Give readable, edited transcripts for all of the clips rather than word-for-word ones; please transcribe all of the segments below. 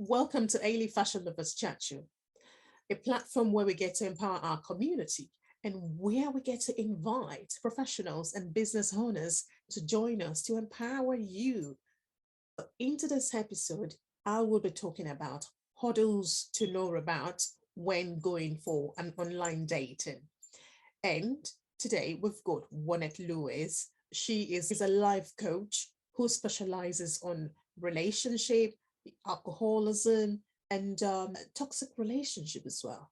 Welcome to Ailey Fashion Lovers ChatShow, a platform where we get to empower our community and where we get to invite professionals and business owners to join us to empower you. Into this episode, I will be talking about hurdles to know about when going for an online dating. And today we've got Warrnette Lewis. She is a life coach who specializes on relationship, alcoholism, and toxic relationship as well.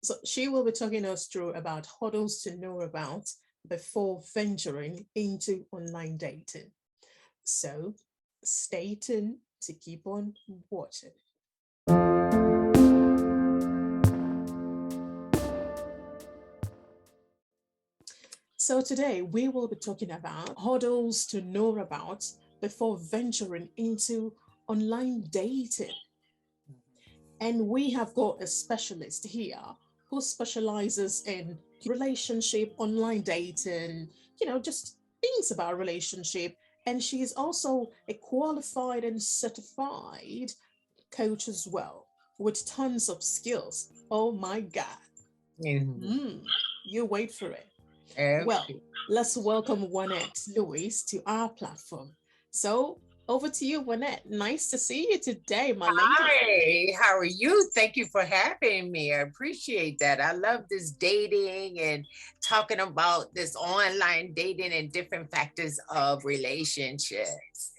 So she will be talking us through about hurdles to know about before venturing into online dating. So stay tuned to keep on watching. So today we will be talking about hurdles to know about before venturing into online dating. And we have got a specialist here who specializes in relationship, online dating, just things about relationship. And she is also a qualified and certified coach as well, with tons of skills. Oh my God. Mhm. You wait for it. Well, Okay. let's welcome Warrnette Lewis to our platform. So, over to you, Warrnette. Nice to see you today, my lady. Hi, how are you? Thank you for having me. I appreciate that. I love this dating and talking about this online dating and different factors of relationships.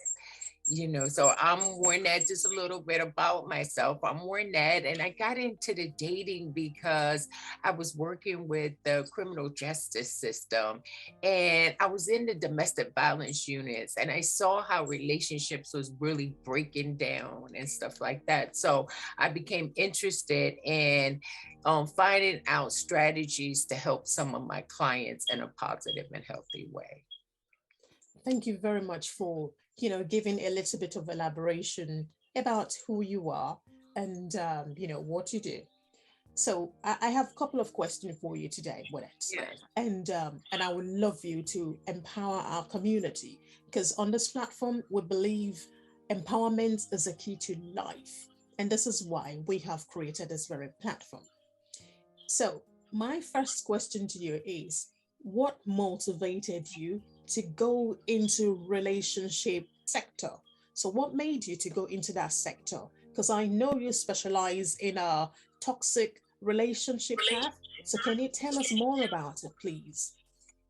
So I'm Warrnette, just a little bit about myself. I'm Warrnette, and I got into the dating because I was working with the criminal justice system, and I was in the domestic violence units, and I saw how relationships was really breaking down and stuff like that. So I became interested in finding out strategies to help some of my clients in a positive and healthy way. Thank you very much for, giving a little bit of elaboration about who you are and, what you do. So I have a couple of questions for you today, Warrnette. Yes. And I would love you to empower our community because on this platform we believe empowerment is a key to life, and this is why we have created this very platform. So my first question to you is, what motivated you to go into relationship sector? So what made you to go into that sector? Because I know you specialize in a toxic relationship path. So can you tell us more about it, please?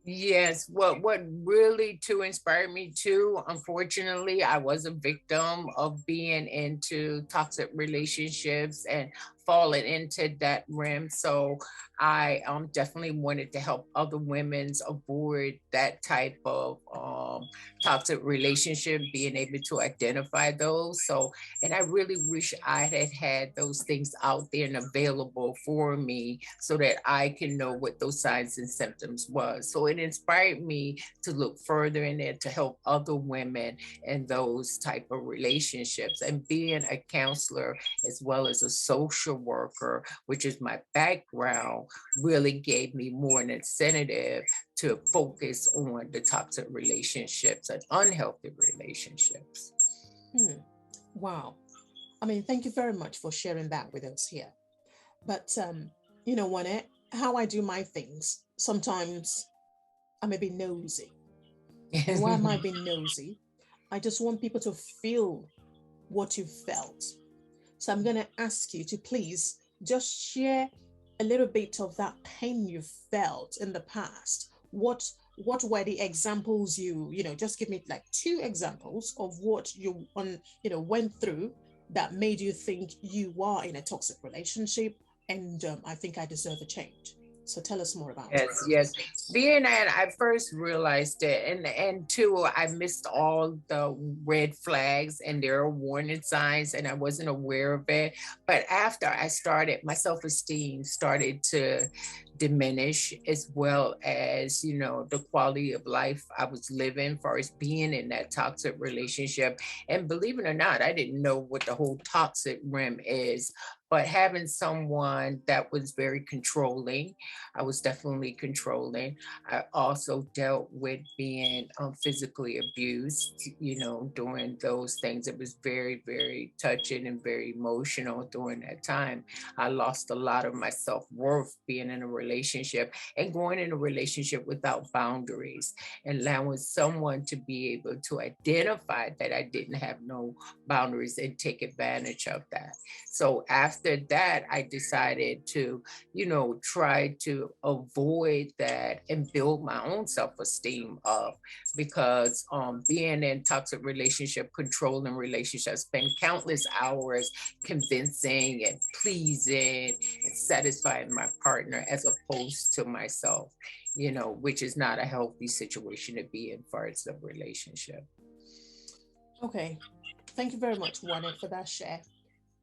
Yes, what really to inspire me too, unfortunately, I was a victim of being into toxic relationships and falling into that rim. So I definitely wanted to help other women's avoid that type of toxic relationship, being able to identify those. So and I really wish I had had those things out there and available for me so that I can know what those signs and symptoms was. So it inspired me to look further in it to help other women in those type of relationships. And being a counselor as well as a social worker, which is my background, really gave me more an incentive to focus on the toxic relationships and unhealthy relationships. Hmm. Wow. I mean, thank you very much for sharing that with us here. But Juanette, how I do my things, sometimes I may be nosy. And why am I being nosy? I just want people to feel what you felt. So I'm going to ask you to please just share a little bit of that pain you felt in the past. What were the examples just give me like two examples of what you went through that made you think you are in a toxic relationship and I think I deserve a change. So tell us more about it. Yes, yes. Being that I first realized it, and two, I missed all the red flags and there are warning signs, and I wasn't aware of it. But after I started, my self esteem started to diminish, as well as, the quality of life I was living for as being in that toxic relationship. And believe it or not, I didn't know what the whole toxic rim is, but having someone that was very controlling, I was definitely controlling. I also dealt with being physically abused, doing those things. It was very, very touching and very emotional during that time. I lost a lot of my self worth being in a relationship and going in a relationship without boundaries, and allowing someone to be able to identify that I didn't have no boundaries and take advantage of that. So after that, I decided to, try to avoid that and build my own self-esteem up, because being in toxic relationship, controlling relationships, spend countless hours convincing and pleasing and satisfying my partner as opposed to myself, which is not a healthy situation to be in for its a relationship. Okay. Thank you very much, Warrnette, for that share.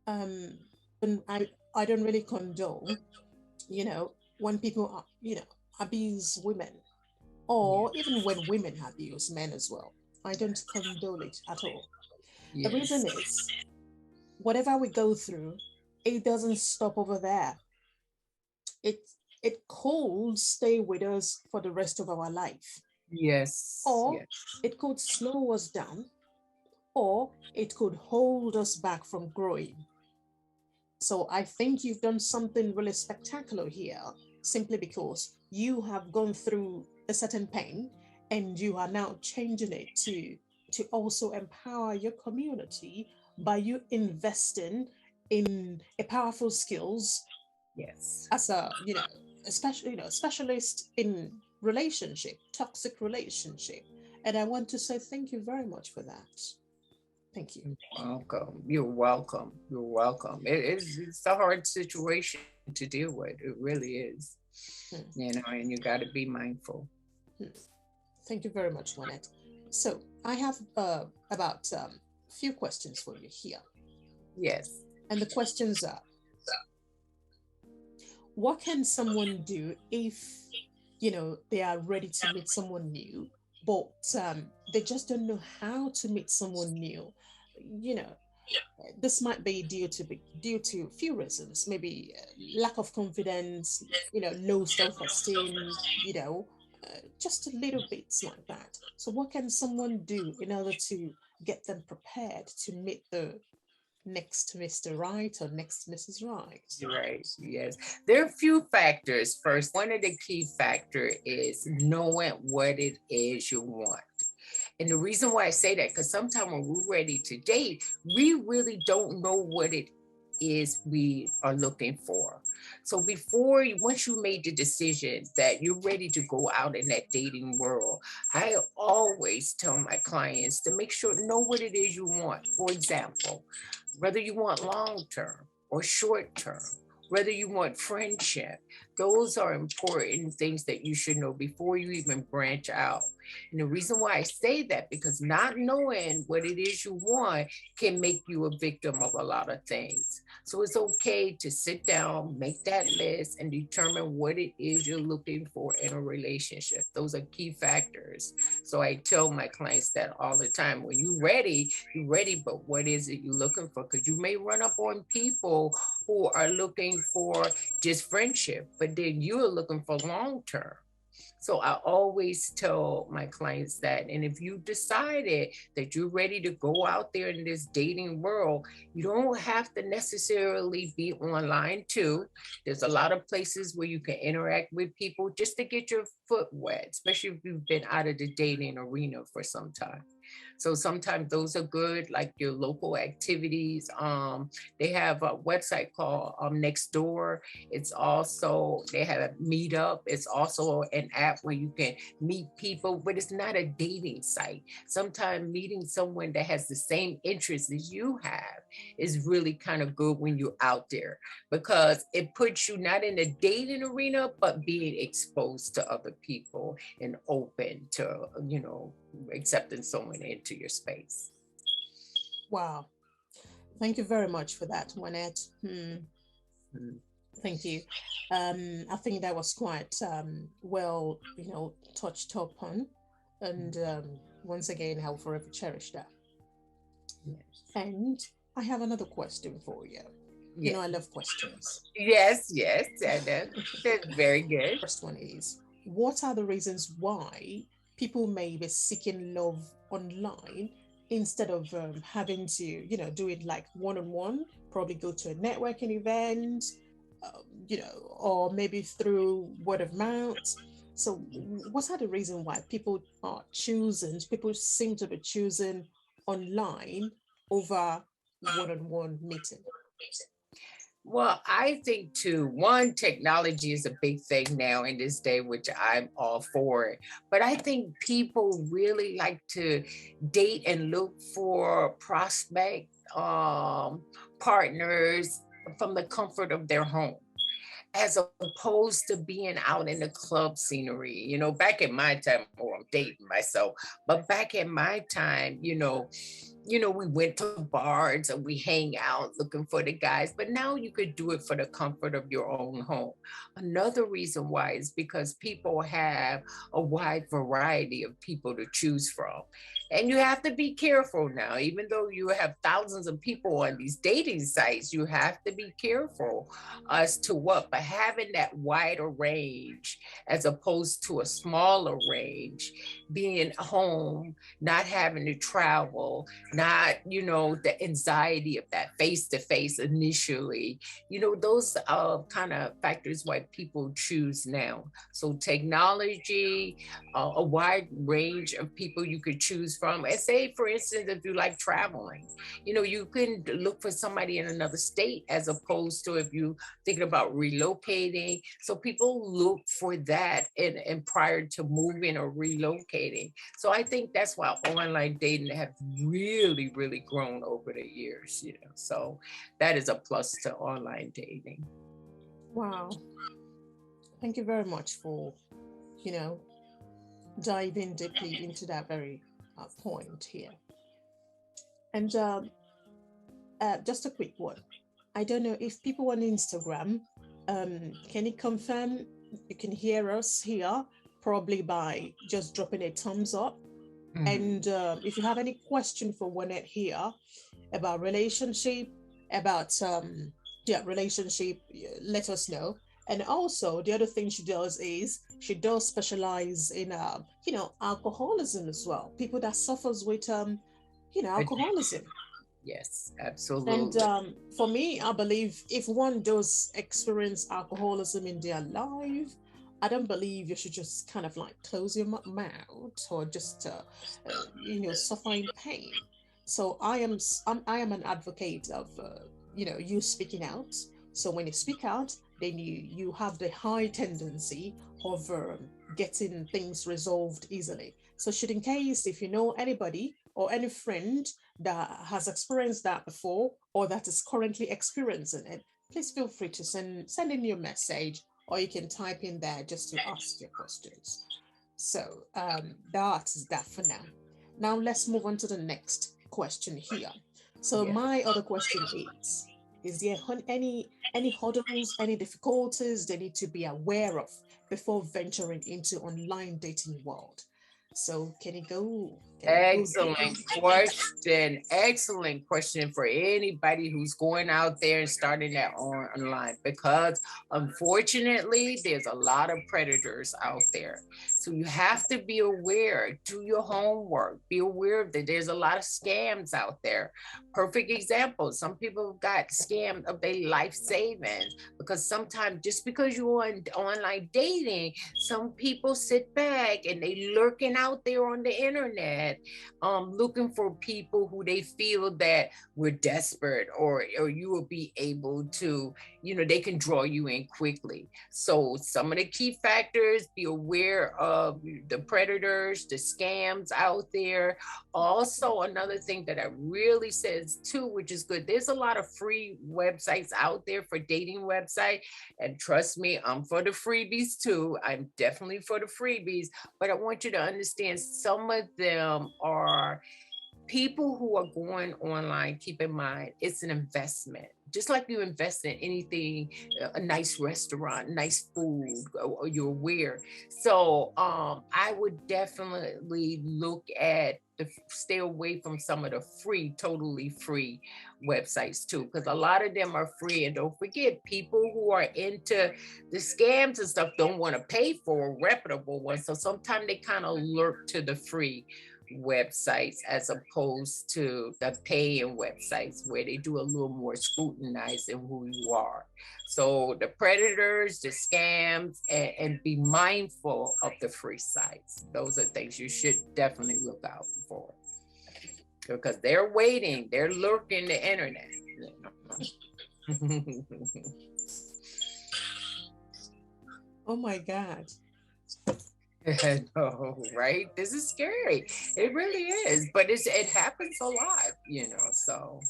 Um, and I don't really condone, when people are, abuse women, Yeah. or even when women abuse men as well. I don't condone it at all. The Yes. reason is, whatever we go through, it doesn't stop over there. It it could stay with us for the rest of our life, Yes. or Yes. it could slow us down, or it could hold us back from growing. So I think you've done something really spectacular here, simply because you have gone through a certain pain and you are now changing it to also empower your community by you investing in a powerful skills Yes. as a, especially, specialist in relationship, toxic relationship. And I want to say thank you very much for that. Thank you. Welcome. You're welcome. You're welcome. It's a hard situation to deal with. It really is. Hmm, And you got to be mindful. hmm. Thank you very much, Juanette. So I have about a few questions for you here. Yes. And the questions are, what can someone do if, they are ready to meet someone new, but they just don't know how to meet someone new? You know, this might be due to a few reasons, maybe lack of confidence, low self-esteem, just a little bits like that. So what can someone do in order to get them prepared to meet the next Mr. Right or next Mrs. Right? Right. Yes. There are a few factors. First, one of the key factor is knowing what it is you want. And the reason why I say that, because sometimes when we're ready to date, we really don't know what it is we are looking for. So once you made the decision that you're ready to go out in that dating world, I always tell my clients to make sure know what it is you want. For example, whether you want long term or short term, whether you want friendship, those are important things that you should know before you even branch out. And the reason why I say that, because not knowing what it is you want can make you a victim of a lot of things. So it's okay to sit down, make that list, and determine what it is you're looking for in a relationship. Those are key factors. So I tell my clients that all the time. When you're ready, but what is it you're looking for? Because you may run up on people who are looking for just friendship, but then you're looking for long term. So I always tell my clients that. And if you decided that you're ready to go out there in this dating world, you don't have to necessarily be online too. There's a lot of places where you can interact with people just to get your foot wet, especially if you've been out of the dating arena for some time. So sometimes those are good, like your local activities. They have a website called Nextdoor. It's also, they have a meetup. It's also an app where you can meet people, but it's not a dating site. Sometimes meeting someone that has the same interests as you have is really kind of good when you're out there, because it puts you not in the dating arena, but being exposed to other people and open to, accepting someone into your space. Wow. Thank you very much for that, Juanette. Hmm. Mm. Thank you. I think that was quite well, touched upon. And once again, I'll forever cherish that. Yes. And I have another question for you. You Yeah. know, I love questions. Yes, yes, and that's very good. First one is, what are the reasons why people may be seeking love online instead of having to, do it like one on one, probably go to a networking event, or maybe through word of mouth. So, what are the reasons why people seem to be choosing online over one on one meeting? Well, I think too, one, technology is a big thing now in this day, which I'm all for it. But I think people really like to date and look for prospect partners from the comfort of their home, as opposed to being out in the club scenery. Back in my time, or I'm dating myself, but back in my time, we went to bars and we hang out looking for the guys, but now you could do it for the comfort of your own home. Another reason why is because people have a wide variety of people to choose from. And you have to be careful now, even though you have thousands of people on these dating sites, you have to be careful as to what, but having that wider range as opposed to a smaller range, being home, not having to travel, not the anxiety of that face to face initially, those are kind of factors why people choose now. So technology, a wide range of people you could choose from, and say for instance, if you like traveling, you can look for somebody in another state, as opposed to if you thinking about relocating. So people look for that and prior to moving or relocating. So I think that's why online dating have really, really grown over the years. So that is a plus to online dating. Wow. Thank you very much for, you know, diving deeply into that very point here. And just a quick one. I don't know if people on Instagram, can you confirm you can hear us here? Probably by just dropping a thumbs up. Mhm. And if you have any question for Warrnette here about relationship, about relationship, let us know. And also, the other thing she does is she does specialize in alcoholism as well. People that suffers with alcoholism. Yes, And absolutely. for me, I believe if one does experience alcoholism in their life, I don't believe you should just kind of like close your mouth or just, suffer in pain. So I am an advocate of, you speaking out. So when you speak out, then you have the high tendency of getting things resolved easily. So should in case if you know anybody or any friend that has experienced that before or that is currently experiencing it, please feel free to send in your message or you can type in there just to ask your questions. So that is that for now. Now let's move on to the next question here. So Yeah. my other question is there any hurdles, any difficulties they need to be aware of before venturing into online dating world? So can you go deep Excellent into question. Excellent question for anybody who's going out there and starting that online, because unfortunately there's a lot of predators out there. So you have to be aware, do your homework, be aware that there's a lot of scams out there. Perfect example, some people got scammed of their life savings, because sometimes just because you're on online dating, some people sit back and they lurking out there on the internet, looking for people who they feel that we're desperate, or you will be able to, they can draw you in quickly. So some of the key factors: be aware of the predators, the scams out there. Also, another thing that I really says too, which is good, there's a lot of free websites out there for dating website. And trust me, I'm for the freebies too. I'm definitely for the freebies, but I want you to understand some of them are people who are going online, keep in mind, it's an investment. Just like you invest in anything, a nice restaurant, nice food, or you're aware. So I would definitely look at stay away from some of the free, totally free websites too, because a lot of them are free. And don't forget, people who are into the scams and stuff don't want to pay for a reputable one. So sometimes they kind of lurk to the free websites as opposed to the paying websites where they do a little more scrutinizing who you are. So the predators, the scams, and be mindful of the free sites. Those are things you should definitely look out for, because they're waiting, they're lurking the internet. Oh my God. No, right? This is scary. It really is, but it happens a lot. So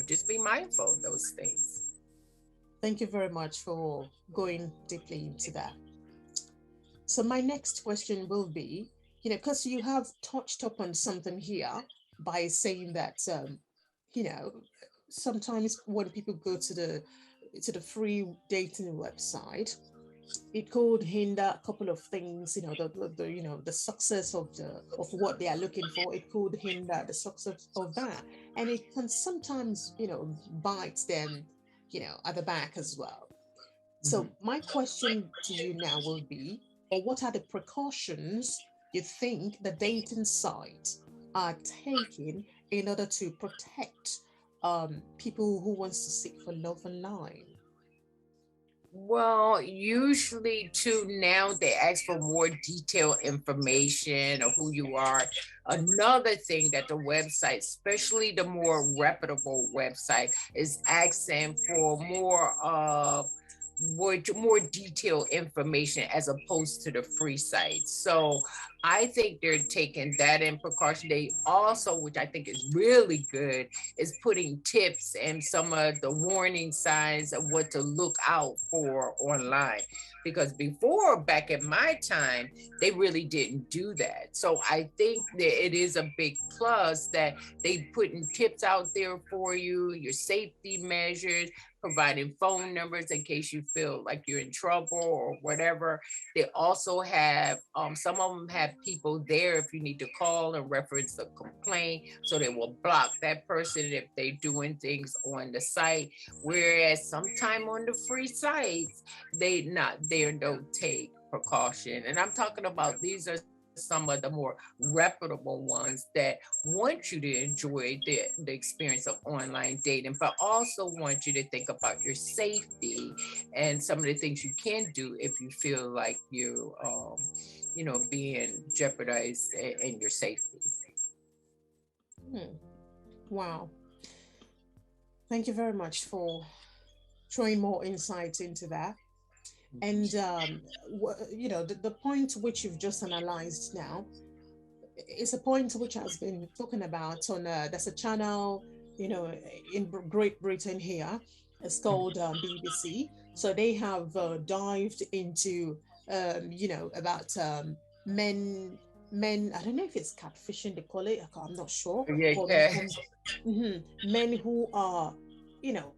just be mindful of those things. Thank you very much for going deeply into that. So my next question will be, because you have touched upon something here by saying that, you know, sometimes when people go to the free dating website, it could hinder a couple of things, the success of what they are looking for. It could hinder the success of that, and it can sometimes bite them at the back as well. So Mhm. my question to you now will be, or what are the precautions you think the dating sites are taking in order to protect people who wants to seek for love online? Well, usually too, now they ask for more detailed information of who you are. Another thing that the website, especially the more reputable website, is asking for more detailed information as opposed to the free sites. So I think they're taking that in precaution. They also, which I think is really good, is putting tips and some of the warning signs of what to look out for online. Because before, back in my time, they really didn't do that. So I think that it is a big plus that they putting tips out there for you, your safety measures, providing phone numbers in case you feel like you're in trouble or whatever. They also have some of them have people there if you need to call and reference a complaint, so they will block that person if they're doing things on the site. Whereas sometime on the free sites, they don't take precaution. And I'm talking about, these are some of the more reputable ones that want you to enjoy the experience of online dating, but also want you to think about your safety and some of the things you can do if you feel like being jeopardized in your safety. Hmm. Wow. Thank you very much for throwing more insight into that. And the point which you've just analyzed now is a point which has been spoken about on there's a channel in Great Britain here. It's called BBC. So they have dived into about men. I don't know if it's catfishing they call it. I'm not sure. But Yeah. men who are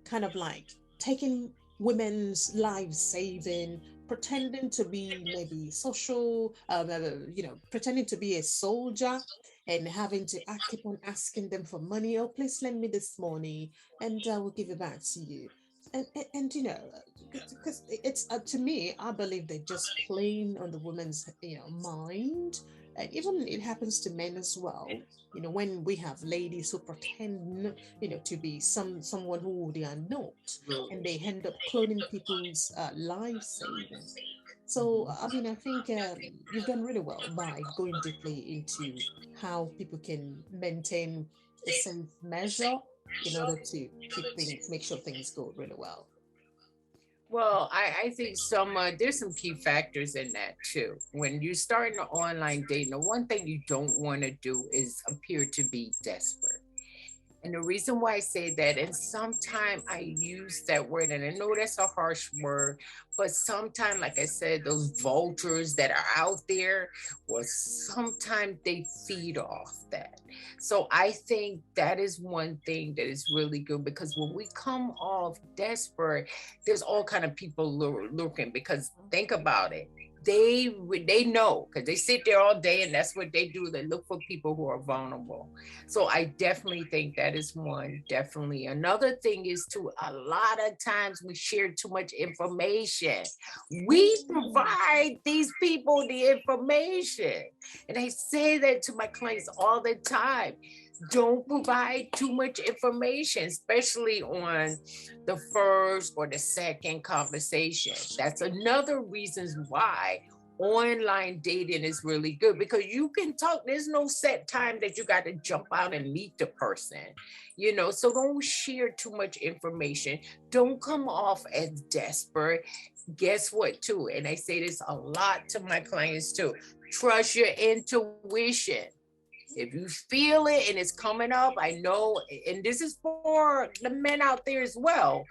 kind of like taking women's lives saving, pretending to be maybe social, pretending to be a soldier, and having to keep on asking them for money. Oh, please lend me this money, and I will give it back to you. And because it's to me, I believe they're just playing on the woman's mind, and even it happens to men as well. When we have ladies who pretend to be someone who they are not, and they end up cloning people's life savings. So, I mean, I think you've done really well by going deeply into how people can maintain a safe measure in order to make sure things go really well. Well, I think there's some key factors in that too. When you start an online dating, the one thing you don't want to do is appear to be desperate. And the reason why I say that, and sometimes I use that word, and I know that's a harsh word, but sometimes, like I said, those vultures that are out there, well, sometimes they feed off that. So I think that is one thing that is really good, because when we come off desperate, there's all kind of people looking, because think about it, they know, because they sit there all day and that's what they do. They look for people who are vulnerable. So I definitely think that is one. Definitely another thing is, to a lot of times we share too much information. We provide these people the information, and I say that to my clients all the time. Don't provide too much information, especially on the first or the second conversation. That's another reasons why online dating is really good, because you can talk. There's no set time that you got to jump out and meet the person, so don't share too much information. Don't come off as desperate. Guess what, too, and I say this a lot to my clients too: trust your intuition. If you feel it and it's coming up, I know, and this is for the men out there as well.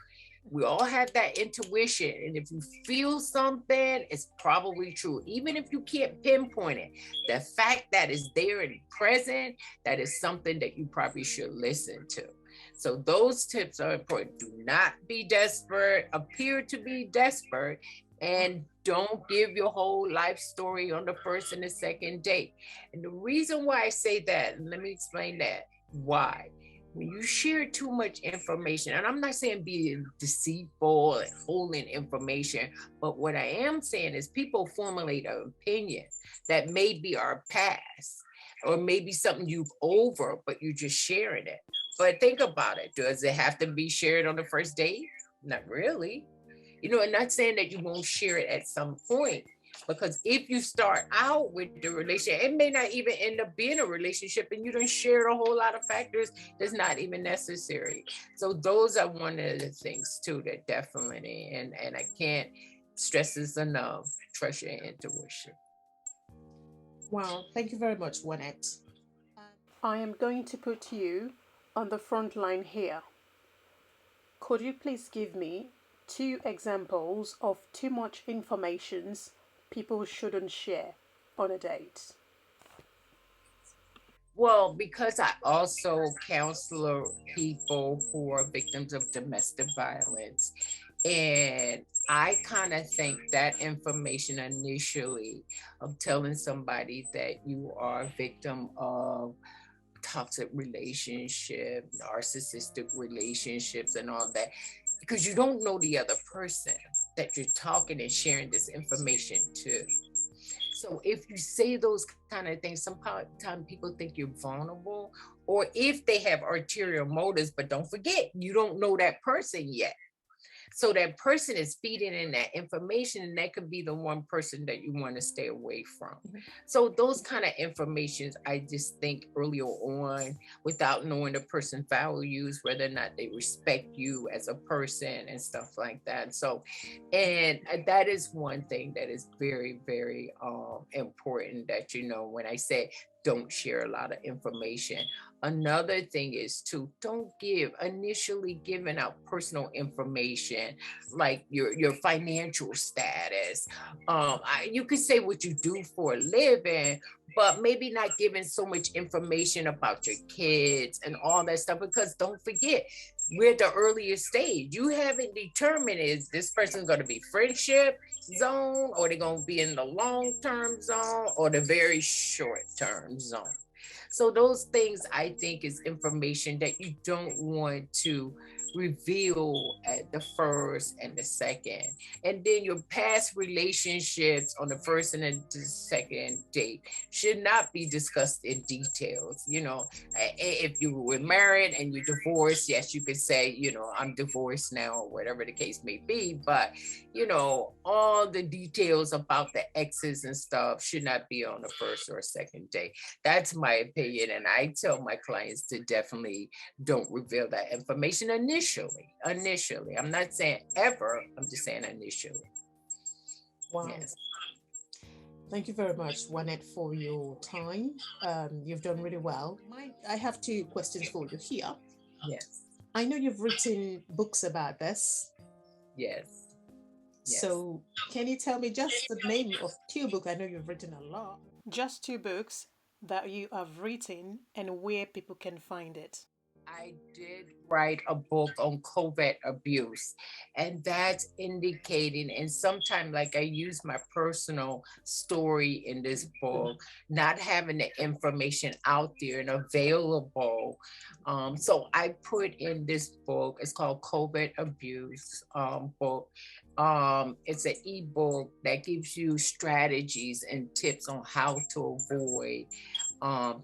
We all have that intuition. And if you feel something, it's probably true. Even if you can't pinpoint it, the fact that it's there and present, that is something that you probably should listen to. So those tips are important. Do not be desperate, appear to be desperate, and don't give your whole life story on the first and the second date. And the reason why I say that, and let me explain that. Why? When you share too much information, and I'm not saying being deceitful and holding information, but what I am saying is people formulate an opinion that may be our past, or maybe something you've over, but you're just sharing it. But think about it. Does it have to be shared on the first date? Not really. And not saying that you won't share it at some point, because if you start out with the relationship, it may not even end up being a relationship, and you don't share a whole lot of factors that's not even necessary. So those are one of the things too that definitely, and I can't stress this enough: trust your intuition. Wow, thank you very much, Warrnette. I am going to put you on the front line here. Could you please give me two examples of too much informations people shouldn't share on a date? Well, because I also counsel people who are victims of domestic violence, and I kind of think that information initially of telling somebody that you are a victim of toxic relationship, narcissistic relationships, and all that, because you don't know the other person that you're talking and sharing this information to. So if you say those kind of things, sometimes people think you're vulnerable, or if they have ulterior motives. But don't forget, you don't know that person yet. So that person is feeding in that information, and that could be the one person that you want to stay away from. So those kind of informations, I just think earlier on, without knowing the person values, whether or not they respect you as a person and stuff like that. So, and that is one thing that is very, very important, that, when I say don't share a lot of information. Another thing is to don't give initially giving out personal information, like your financial status. You could say what you do for a living, but maybe not giving so much information about your kids and all that stuff, because don't forget, we're at the earliest stage. You haven't determined, is this person going to be friendship zone, or they're going to be in the long-term zone, or the very short-term zone. So those things, I think, is information that you don't want to reveal at the first and the second. And then your past relationships on the first and the second date should not be discussed in details. If you were married and you divorced, yes, you could say, I'm divorced now, or whatever the case may be. But all the details about the exes and stuff should not be on the first or second date. That's my opinion. And I tell my clients to definitely don't reveal that information initially. I'm not saying ever, I'm just saying initially. Wow. Yes. Thank you very much, Warrnette, for your time. You've done really well. I have two questions for you here. Yes. I know you've written books about this. Yes. Yes. So, can you tell me just the name of two books? I know you've written a lot. Just two books that you have written and where people can find it. I did write a book on covert abuse, and that's indicating, and sometimes, like I use my personal story in this book, not having the information out there and available. So I put in this book, it's called Covert Abuse book. It's an ebook that gives you strategies and tips on how to avoid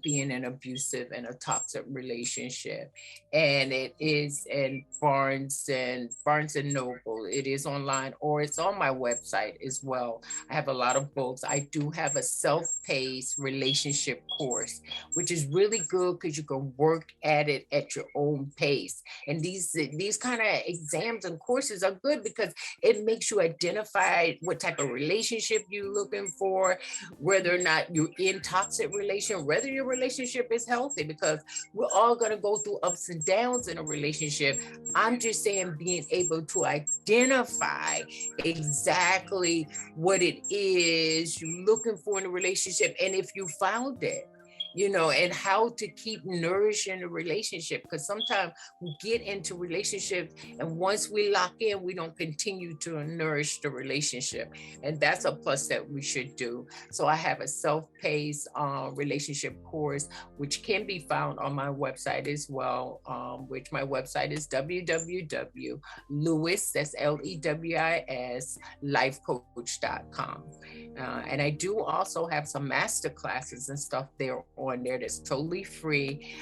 being an abusive and a toxic relationship. And it is in Barnes and Noble. It is online, or it's on my website as well. I have a lot of books. I do have a self-paced relationship course, which is really good because you can work at it at your own pace. And these kind of exams and courses are good because it makes you identify what type of relationship you're looking for, whether or not you're in toxic relation, whether your relationship is healthy, because we're all going to go through ups and downs in a relationship. I'm just saying being able to identify exactly what it is you're looking for in a relationship, and if you found it, and how to keep nourishing the relationship, because sometimes we get into relationships and once we lock in, we don't continue to nourish the relationship, and that's a plus that we should do. So I have a self-paced relationship course which can be found on my website as well, which my website is www.lewis, that's LEWIS, lifecoach.com. And I do also have some master classes and stuff there on there that's totally free,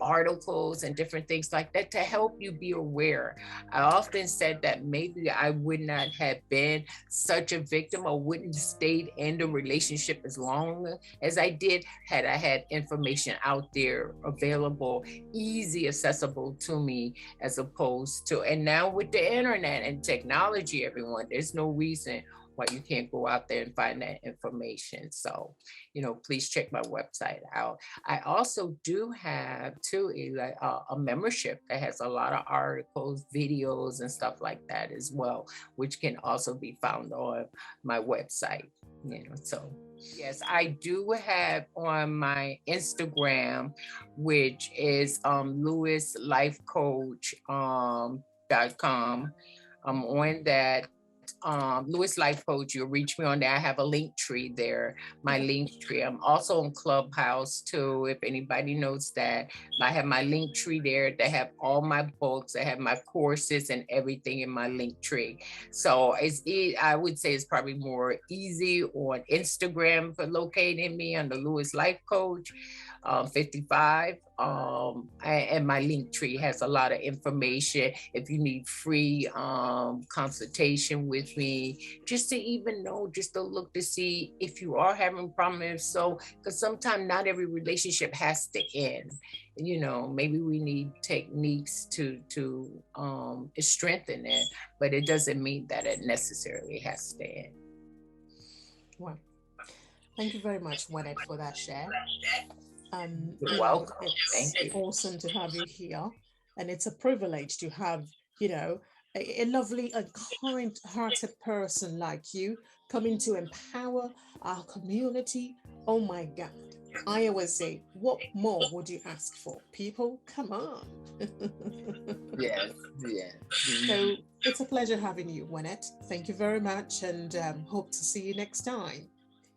articles and different things like that to help you be aware. I often said that maybe I would not have been such a victim or wouldn't have stayed in the relationship as long as I did had I had information out there available, easy accessible to me, as opposed to, and now with the internet and technology, everyone, there's no reason why you can't go out there and find that information. So, please check my website out. I also do have too a membership that has a lot of articles, videos, and stuff like that as well, which can also be found on my website. So yes, I do have on my Instagram, which is Lewis Life Coach .com. I'm on that. Lewis Life Coach, you'll reach me on there. I have a link tree there, my link tree. I'm also on Clubhouse too, if anybody knows that. I have my link tree there. They have all my books. I have my courses and everything in my link tree. So I would say it's probably more easy on Instagram for locating me under Lewis Life Coach 55. And my link tree has a lot of information if you need free consultation with me, just to even know, just to look to see if you are having problems. So, because sometimes not every relationship has to end. Maybe we need techniques to strengthen it, but it doesn't mean that it necessarily has to end. Well, thank you very much, Warrnette, for that share. You're welcome. It's Thank you. awesome to have you here, and it's a privilege to have, a lovely and kind-hearted person like you coming to empower our community. Oh my God. I always say, what more would you ask for? People, come on. Yes, yeah. So it's a pleasure having you, Warrnette. Thank you very much, and hope to see you next time.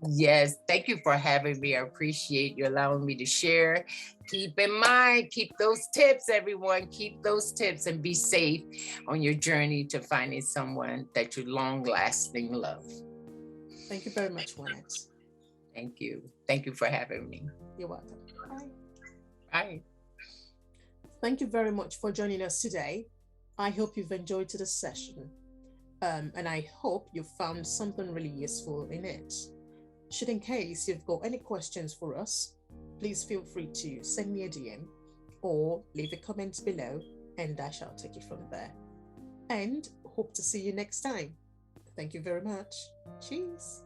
Yes, thank you for having me. I appreciate you allowing me to share. Keep in mind, keep those tips, everyone. Keep those tips and be safe on your journey to finding someone that you long-lasting love. Thank you very much, Warrnette. Thank you. Thank you for having me. You're welcome. Bye. Bye. Thank you very much for joining us today. I hope you've enjoyed today's session. And I hope you found something really useful in it. Should in case you've got any questions for us, please feel free to send me a DM or leave a comment below, and I shall take it from there. And hope to see you next time. Thank you very much. Cheers.